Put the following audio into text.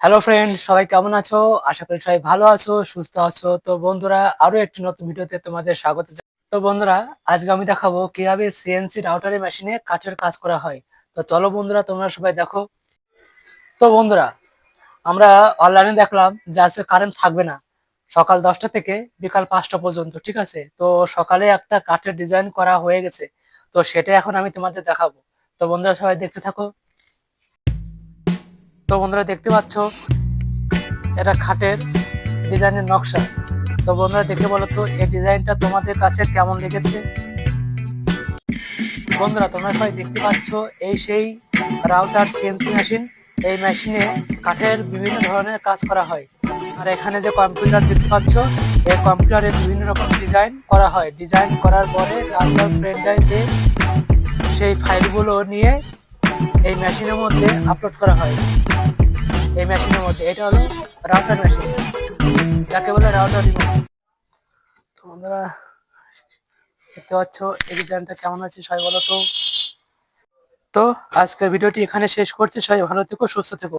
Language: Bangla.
হ্যালো ফ্রেন্ড, সবাই কেমন আছো? আশা করি সবাই ভালো আছো, সুস্থ আছো। তো বন্ধুরা, আরো একটি নতুন ভিডিওতে তোমাদের স্বাগত তো বন্ধুরা, আজকে আমি দেখাবো কিভাবে সিএনসি রাউটারের মেশিনে কাঠের কাজ করা হয়। তো চলো বন্ধুরা, তোমরা সবাই দেখো। তো বন্ধুরা, আমরা অনলাইনে দেখলাম যে আজকে কারেন্ট থাকবে না, সকাল 10টা থেকে বিকাল 5টা পর্যন্ত। ঠিক আছে, তো সকালে একটা কাঠের ডিজাইন করা হয়ে গেছে, তো সেটা এখন আমি তোমাদের দেখাবো। তো বন্ধুরা, সবাই দেখতে থাকো। তো বন্ধুরা, দেখতে পাচ্ছ এটা খাটের ডিজাইনের নকশা। তো বন্ধুরা, দেখে বলো তো এই ডিজাইনটা তোমাদের কাছে কেমন লেগেছে। বন্ধুরা, তোমরা সবাই দেখতে পাচ্ছ এই সেই রাউটার সিএনসি মেশিন। এই মেশিনে কাঠের বিভিন্ন ধরনের কাজ করা হয়। আর এখানে যে কম্পিউটার দেখতে পাচ্ছ, এই কম্পিউটারে বিভিন্ন রকম ডিজাইন করা হয়। ডিজাইন করার পরে তারপর পেন ড্রাইভে সেই ফাইলগুলো নিয়ে এই মেশিনের মধ্যে আপলোড করা হয়। এই মেশিনের মধ্যে এটা হলো রাউটার মেশিন, যাকে বলে রাউটার রিমোট। তো বন্ধুরা, দেখতে পাচ্ছ এই ডিজাইনটা কেমন আছে, সবাই বলো তো। তো আজকের ভিডিওটি এখানে শেষ করছি। সবাই ভালো থেকো, সুস্থ থেকো।